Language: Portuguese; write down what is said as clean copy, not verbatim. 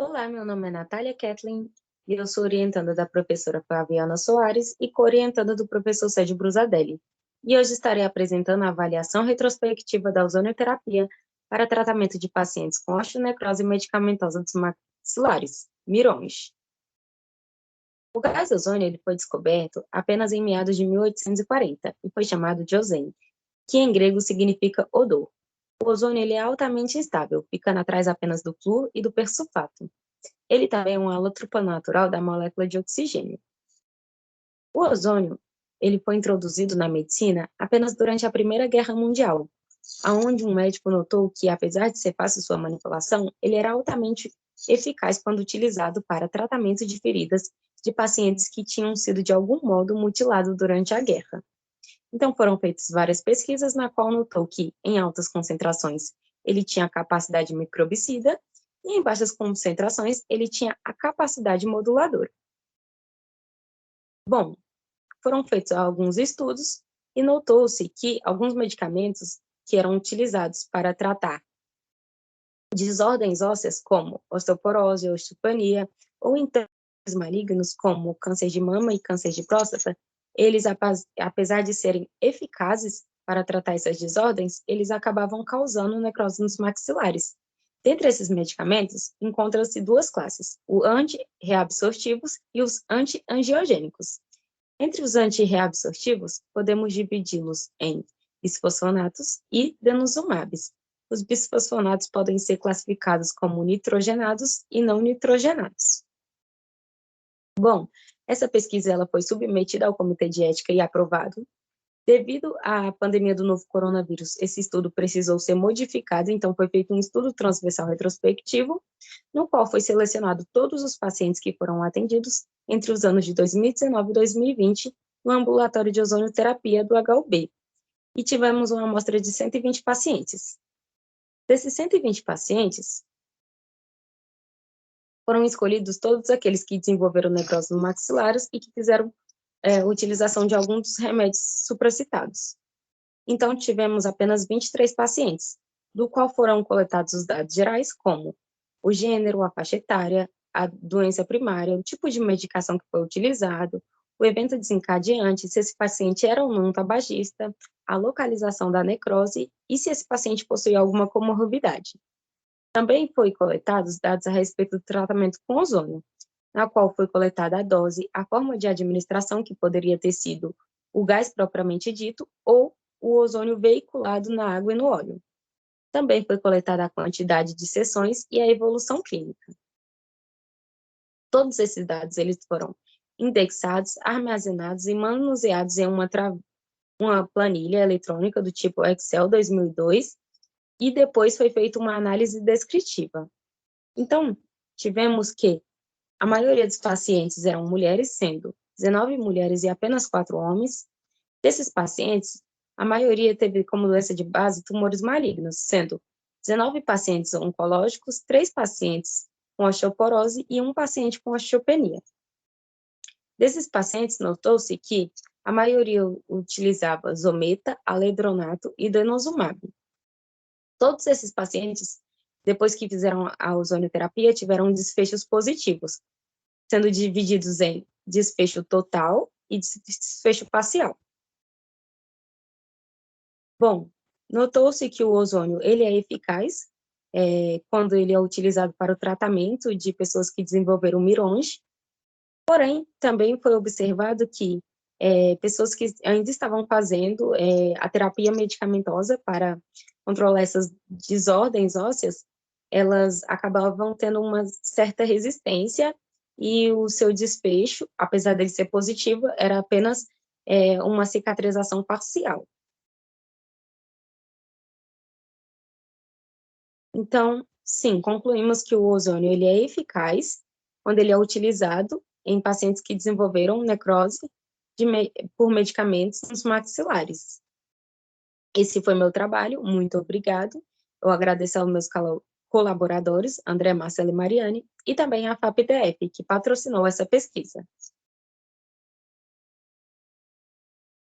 Olá, meu nome é Natália Kathleen e eu sou orientanda da professora Flaviana Soares e co-orientanda do professor Sérgio Brusadelli. E hoje estarei apresentando a avaliação retrospectiva da ozonioterapia para tratamento de pacientes com osteonecrose medicamentosa dos maxilares, MIRONS. O gás ozônio ele foi descoberto apenas em meados de 1840 e foi chamado de ozene, que em grego significa odor. O ozônio ele é altamente instável, ficando atrás apenas do flúor e do persulfato. Ele também é um alótropo natural da molécula de oxigênio. O ozônio, ele foi introduzido na medicina apenas durante a Primeira Guerra Mundial, onde um médico notou que, apesar de ser fácil sua manipulação, ele era altamente eficaz quando utilizado para tratamento de feridas de pacientes que tinham sido de algum modo mutilados durante a guerra. Então foram feitas várias pesquisas na qual notou que, em altas concentrações, ele tinha capacidade microbicida e em baixas concentrações ele tinha a capacidade moduladora. Bom, foram feitos alguns estudos e notou-se que alguns medicamentos que eram utilizados para tratar desordens ósseas como osteoporose, osteopenia, ou então malignos como câncer de mama e câncer de próstata, eles, apesar de serem eficazes para tratar essas desordens, eles acabavam causando necrose nos maxilares. Dentre esses medicamentos, encontram-se duas classes, os anti-reabsortivos e os anti-angiogênicos. Entre os anti-reabsortivos, podemos dividi-los em bisfosfonatos e denosumabs. Os bisfosfonatos podem ser classificados como nitrogenados e não nitrogenados. Bom, essa pesquisa ela foi submetida ao Comitê de Ética e aprovado. Devido à pandemia do novo coronavírus, esse estudo precisou ser modificado, então foi feito um estudo transversal retrospectivo, no qual foi selecionado todos os pacientes que foram atendidos entre os anos de 2019 e 2020 no ambulatório de ozonioterapia do HUB. E tivemos uma amostra de 120 pacientes. Desses 120 pacientes, foram escolhidos todos aqueles que desenvolveram necrose no maxilares e que fizeram utilização de alguns dos remédios supracitados. Então, tivemos apenas 23 pacientes, do qual foram coletados os dados gerais, como o gênero, a faixa etária, a doença primária, o tipo de medicação que foi utilizado, o evento desencadeante, se esse paciente era ou não tabagista, a localização da necrose e se esse paciente possuía alguma comorbidade. Também foi coletados dados a respeito do tratamento com ozônio, na qual foi coletada a dose, a forma de administração, que poderia ter sido o gás propriamente dito, ou o ozônio veiculado na água e no óleo. Também foi coletada a quantidade de sessões e a evolução clínica. Todos esses dados eles foram indexados, armazenados e manuseados em uma planilha eletrônica do tipo Excel 2002, e depois foi feita uma análise descritiva. Então, tivemos que a maioria dos pacientes eram mulheres, sendo 19 mulheres e apenas 4 homens. Desses pacientes, a maioria teve como doença de base tumores malignos, sendo 19 pacientes oncológicos, 3 pacientes com osteoporose e 1 paciente com osteopenia. Desses pacientes, notou-se que a maioria utilizava zometa, alendronato e denosumab. Todos esses pacientes, depois que fizeram a ozonioterapia, tiveram desfechos positivos, sendo divididos em desfecho total e desfecho parcial. Bom, notou-se que o ozônio ele é eficaz quando ele é utilizado para o tratamento de pessoas que desenvolveram MIRONS, porém, também foi observado que pessoas que ainda estavam fazendo a terapia medicamentosa para controlar essas desordens ósseas, elas acabavam tendo uma certa resistência e o seu desfecho, apesar dele ser positivo, era apenas uma cicatrização parcial. Então, sim, concluímos que o ozônio ele é eficaz quando ele é utilizado em pacientes que desenvolveram necrose por medicamentos nos maxilares. Esse foi meu trabalho, muito obrigado. Eu agradeço aos meus colaboradores, André, Marcelo e Mariane, e também à FAPDF, que patrocinou essa pesquisa.